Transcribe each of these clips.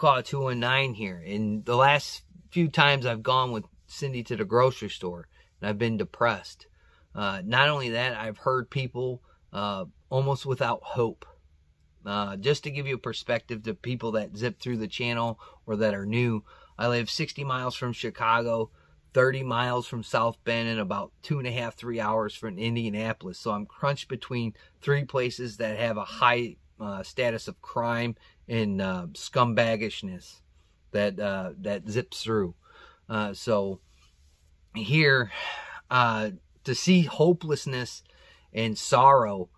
call it 219 here. And the last few times I've gone with Cindy to the grocery store, and I've been depressed. Not only that, I've heard people almost without hope. Just to give you a perspective to people that zip through the channel or that are new, I live 60 miles from Chicago, 30 miles from South Bend, and about 2.5, 3 hours from Indianapolis. So I'm crunched between three places that have a high status of crime and scumbaggishness that zips through. So here, to see hopelessness and sorrow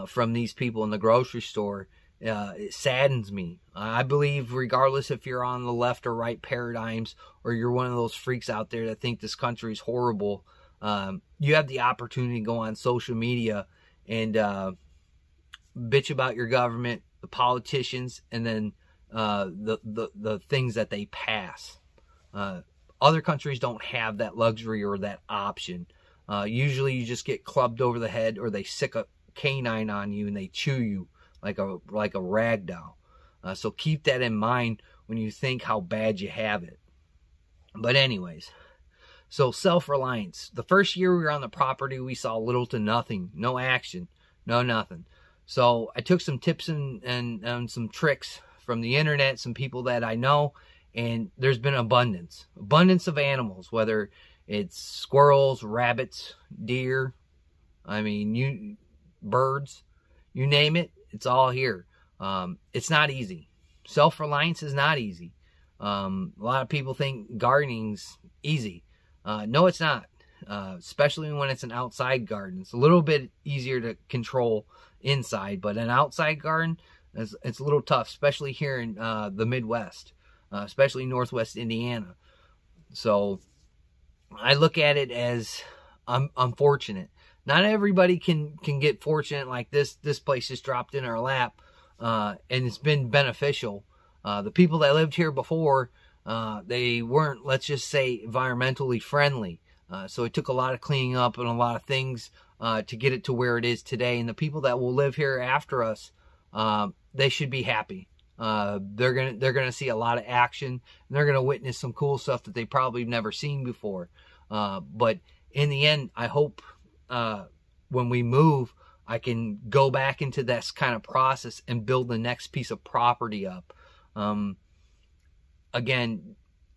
from these people in the grocery store, it saddens me. I believe regardless if you're on the left or right paradigms, or you're one of those freaks out there that think this country is horrible, you have the opportunity to go on social media and bitch about your government, the politicians, and then the things that they pass. Other countries don't have that luxury or that option. Usually you just get clubbed over the head, or they sick a canine on you and they chew you like a rag doll. So keep that in mind when you think how bad you have it. But anyways, so self-reliance. The first year we were on the property, we saw little to nothing. No action. No nothing. So I took some tips and some tricks from the internet, some people that I know, and there's been abundance of animals, whether it's squirrels, rabbits, deer, birds, you name it, it's all here. It's not easy. Self-reliance is not easy. A lot of people think gardening's easy. No, it's not. Especially when it's an outside garden. It's a little bit easier to control inside, but an outside garden, it's a little tough, especially here in the Midwest, especially Northwest Indiana. So I look at it as I'm fortunate. Not everybody can get fortunate like this. This place just dropped in our lap, and it's been beneficial. The people that lived here before, they weren't, let's just say, environmentally friendly. So it took a lot of cleaning up and a lot of things to get it to where it is today. And the people that will live here after us, they should be happy. They're gonna see a lot of action, and they're gonna witness some cool stuff that they probably have never seen before. But in the end, I hope when we move, I can go back into this kind of process and build the next piece of property up. Again,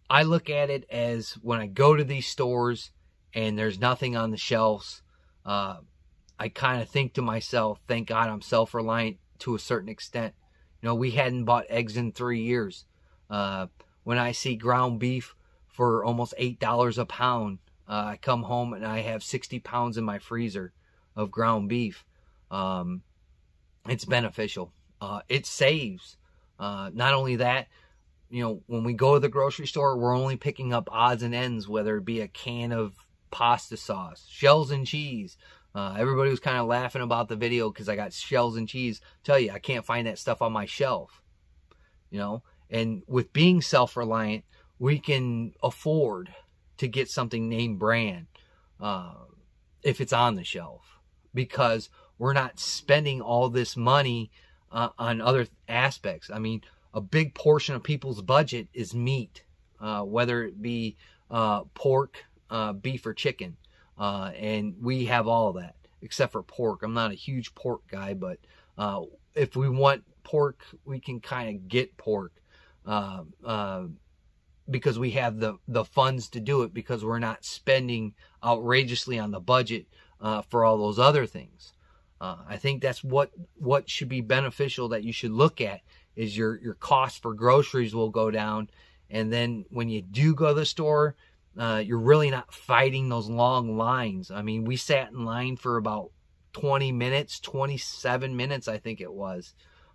I look at it as when I go to these stores and there's nothing on the shelves, I kind of think to myself, thank God I'm self-reliant to a certain extent. You know, we hadn't bought eggs in 3 years. When I see ground beef for almost $8 a pound, I come home and I have 60 pounds in my freezer of ground beef. It's beneficial. It saves. Not only that, you know, when we go to the grocery store, we're only picking up odds and ends, whether it be a can of pasta sauce, shells and cheese. Everybody was kind of laughing about the video because I got shells and cheese. Tell you, I can't find that stuff on my shelf. You know, and with being self-reliant, we can afford to get something name brand if it's on the shelf, because we're not spending all this money on other aspects. I mean, a big portion of people's budget is meat, whether it be pork, beef, or chicken. And we have all that, except for pork. I'm not a huge pork guy, but if we want pork, we can kind of get pork because we have the funds to do it, because we're not spending outrageously on the budget for all those other things. I think that's what should be beneficial, that you should look at, is your cost for groceries will go down. And then when you do go to the store, you're really not fighting those long lines. I mean, we sat in line for about 20 minutes, 27 minutes, I think it was.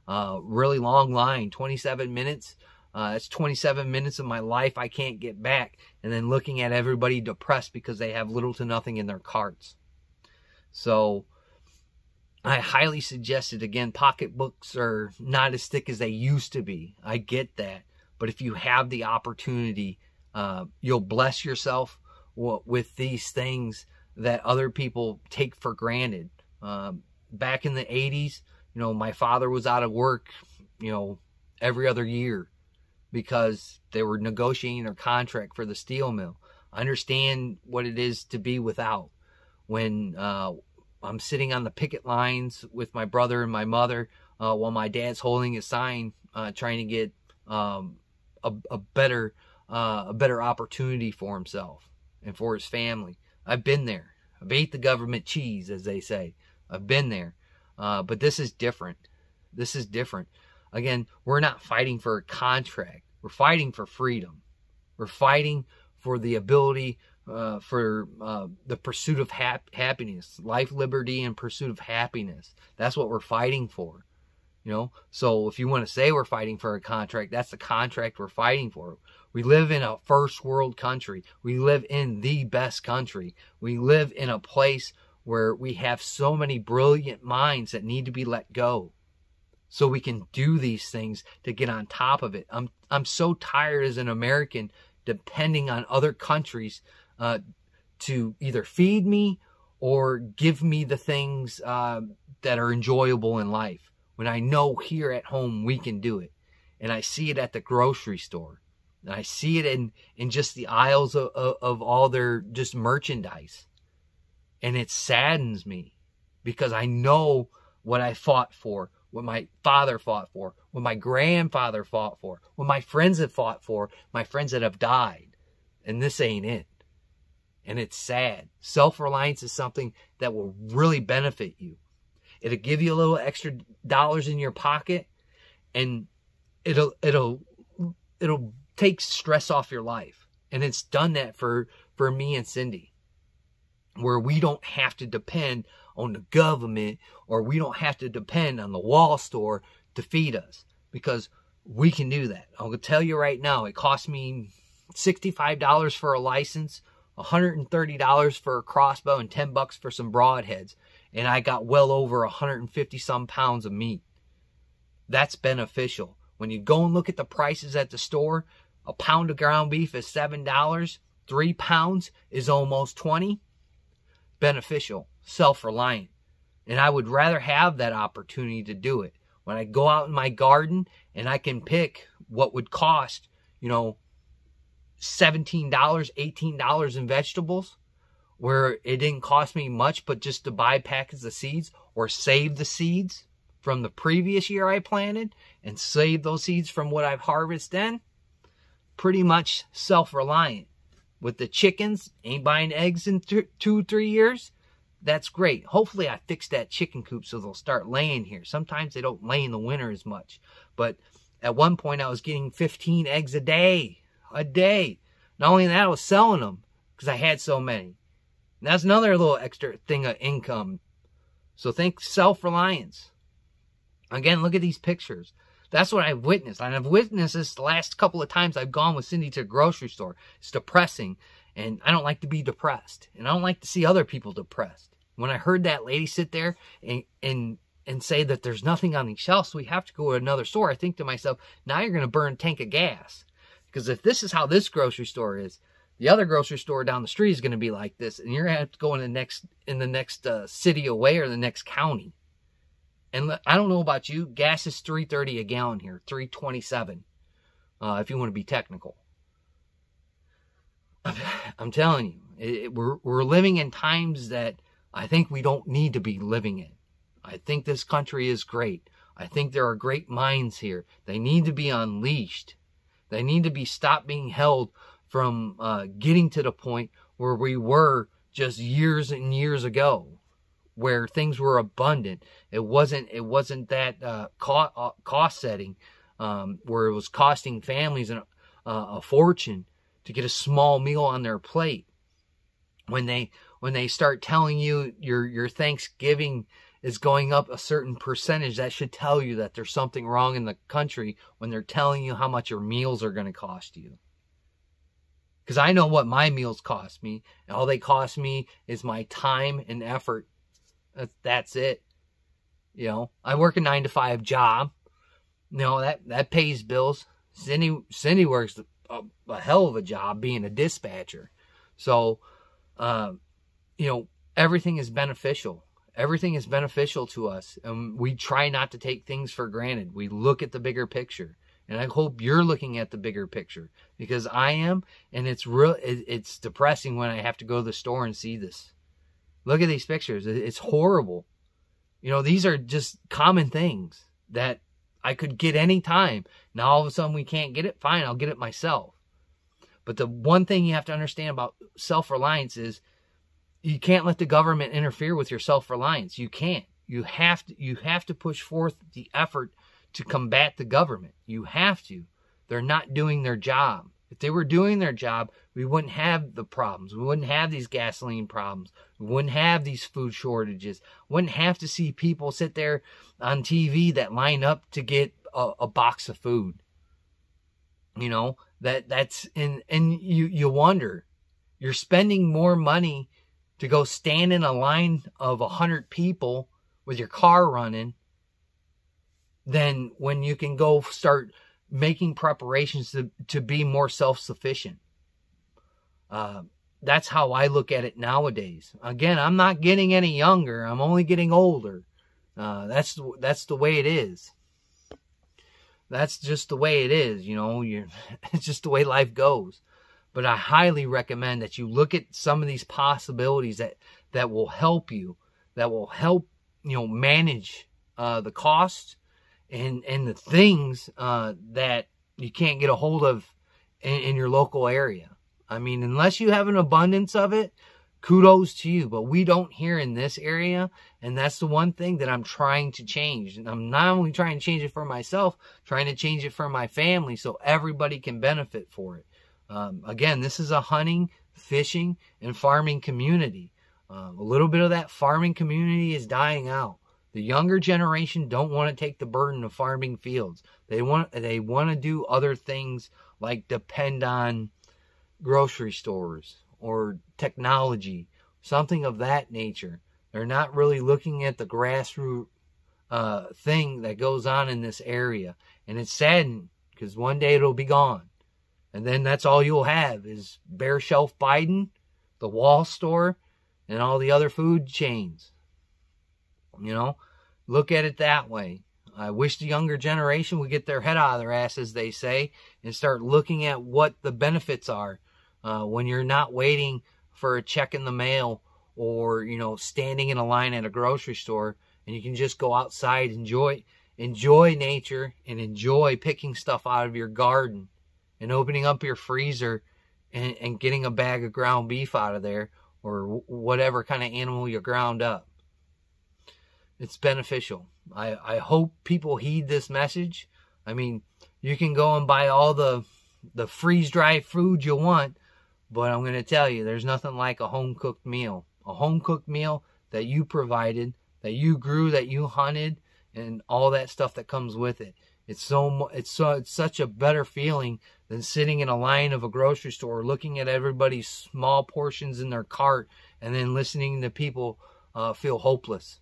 Really long line, 27 minutes. That's 27 minutes of my life I can't get back. And then looking at everybody depressed because they have little to nothing in their carts. So I highly suggest it. Again, pocketbooks are not as thick as they used to be. I get that. But if you have the opportunity, you'll bless yourself with these things that other people take for granted. Back in the 80s, you know, my father was out of work, you know, every other year. because they were negotiating their contract for the steel mill. I understand what it is to be without. When I'm sitting on the picket lines with my brother and my mother while my dad's holding a sign trying to get a better opportunity for himself and for his family. I've been there. I've ate the government cheese, as they say. I've been there. But this is different. This is different. Again, we're not fighting for a contract. We're fighting for freedom. We're fighting for the ability for the pursuit of happiness, life, liberty, and pursuit of happiness. That's what we're fighting for. You know, so if you want to say we're fighting for a contract, that's the contract we're fighting for. We live in a first world country. We live in the best country. We live in a place where we have so many brilliant minds that need to be let go, so we can do these things to get on top of it. I'm so tired as an American depending on other countries to either feed me or give me the things that are enjoyable in life, when I know here at home we can do it. And I see it at the grocery store. And I see it in just the aisles of all their just merchandise. And it saddens me, because I know what I fought for, what my father fought for, what my grandfather fought for, what my friends have fought for, my friends that have died. And this ain't it. And it's sad. Self-reliance is something that will really benefit you. It'll give you a little extra dollars in your pocket, and it'll take stress off your life. And it's done that for me and Cindy, where we don't have to depend on the government, or we don't have to depend on the wall store to feed us, because we can do that. I'm going to tell you right now, it cost me $65 for a license, $130 for a crossbow, and $10 for some broadheads. And I got well over 150 some pounds of meat. That's beneficial. When you go and look at the prices at the store, a pound of ground beef is $7. 3 pounds is almost $20. Beneficial, self-reliant. And I would rather have that opportunity to do it. When I go out in my garden and I can pick what would cost, $17, $18 in vegetables, where it didn't cost me much but just to buy packets of seeds, or save the seeds from the previous year I planted and save those seeds from what I've harvested then. Pretty much self-reliant. With the chickens, ain't buying eggs in 2-3 years. That's great. Hopefully I fix that chicken coop so they'll start laying here. Sometimes they don't lay in the winter as much. But at one point I was getting 15 eggs a day. Not only that, I was selling them because I had so many. And that's another little extra thing of income. So think self-reliance. Again, look at these pictures. That's what I've witnessed. And I've witnessed this the last couple of times I've gone with Cindy to the grocery store. It's depressing. And I don't like to be depressed. And I don't like to see other people depressed. When I heard that lady sit there and say that there's nothing on these shelves, so we have to go to another store, I think to myself, now you're going to burn a tank of gas. Because if this is how this grocery store is, the other grocery store down the street is going to be like this. And you're going to have to go in the next city away, or the next county. And I don't know about you, gas is $3.30 a gallon here, $3.27, if you want to be technical. I'm telling you, we're living in times that I think we don't need to be living in. I think this country is great. I think there are great minds here. They need to be unleashed. They need to be stopped being held from getting to the point where we were just years and years ago, where things were abundant. It wasn't that cost setting, where it was costing families a fortune to get a small meal on their plate. When they start telling you your Thanksgiving is going up a certain percentage, that should tell you that there's something wrong in the country, when they're telling you how much your meals are going to cost you. Because I know what my meals cost me, and all they cost me is my time and effort. That's it. I work a 9-to-5 job. That pays bills. Cindy works a hell of a job being a dispatcher. So, everything is beneficial. Everything is beneficial to us. And we try not to take things for granted. We look at the bigger picture. And I hope you're looking at the bigger picture, because I am, and it's depressing when I have to go to the store and see this. Look at these pictures. It's horrible. You know, these are just common things that I could get any time. Now all of a sudden we can't get it. Fine, I'll get it myself. But the one thing you have to understand about self-reliance is you can't let the government interfere with your self-reliance. You can't. You have to push forth the effort to combat the government. You have to. They're not doing their job. If they were doing their job, we wouldn't have the problems. We wouldn't have these gasoline problems. We wouldn't have these food shortages. Wouldn't have to see people sit there on TV that line up to get a box of food. You know, that's and you wonder, you're spending more money to go stand in a line of 100 people with your car running than when you can go start making preparations to be more self-sufficient. That's how I look at it nowadays. Again, I'm not getting any younger. I'm only getting older. That's the way it is. That's just the way it is. You know, it's just the way life goes. But I highly recommend that you look at some of these possibilities that will help you, that will help, you know, manage the cost and the things that you can't get a hold of in your local area. I mean, unless you have an abundance of it, kudos to you. But we don't here in this area, and that's the one thing that I'm trying to change. And I'm not only trying to change it for myself, trying to change it for my family so everybody can benefit for it. Again, this is a hunting, fishing, and farming community. A little bit of that farming community is dying out. The younger generation don't want to take the burden of farming fields. They want to do other things like depend on grocery stores or technology, something of that nature. They're not really looking at the grassroots thing that goes on in this area. And it's saddening because one day it'll be gone. And then that's all you'll have is Bare Shelf Biden, the Wall Store, and all the other food chains. You know, look at it that way. I wish the younger generation would get their head out of their ass, as they say, and start looking at what the benefits are when you're not waiting for a check in the mail or, you know, standing in a line at a grocery store, and you can just go outside, enjoy nature, and enjoy picking stuff out of your garden and opening up your freezer and getting a bag of ground beef out of there or whatever kind of animal you ground up. It's beneficial. I hope people heed this message. I mean, you can go and buy all the freeze-dried food you want, but I'm going to tell you, there's nothing like a home-cooked meal. A home-cooked meal that you provided, that you grew, that you hunted, and all that stuff that comes with it. It's such a better feeling than sitting in a line of a grocery store looking at everybody's small portions in their cart and then listening to people feel hopeless.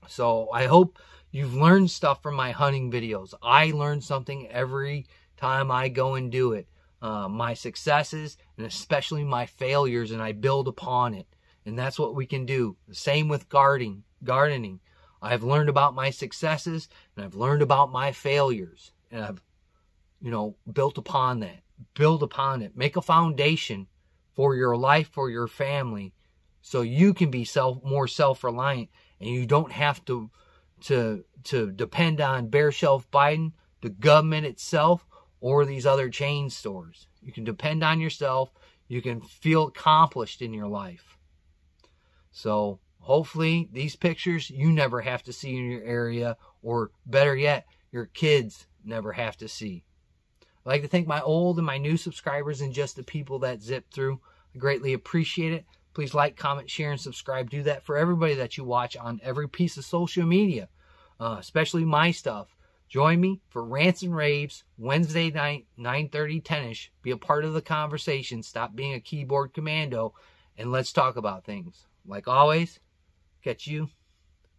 So I hope you've learned stuff from my hunting videos. I learn something every time I go and do it. My successes and especially my failures, and I build upon it. And that's what we can do. The same with gardening. I've learned about my successes and I've learned about my failures. And I've, you know, built upon that. Build upon it. Make a foundation for your life, for your family, so you can be more self-reliant and you don't have to depend on Bare Shelf Biden, the government itself, or these other chain stores. You can depend on yourself. You can feel accomplished in your life. So hopefully these pictures you never have to see in your area, or better yet, your kids never have to see. I'd like to thank my old and my new subscribers and just the people that zip through. I greatly appreciate it. Please like, comment, share, and subscribe. Do that for everybody that you watch on every piece of social media, especially my stuff. Join me for Rants and Raves, Wednesday night, 9:30, 10-ish. Be a part of the conversation. Stop being a keyboard commando, and let's talk about things. Like always, catch you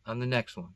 on the next one.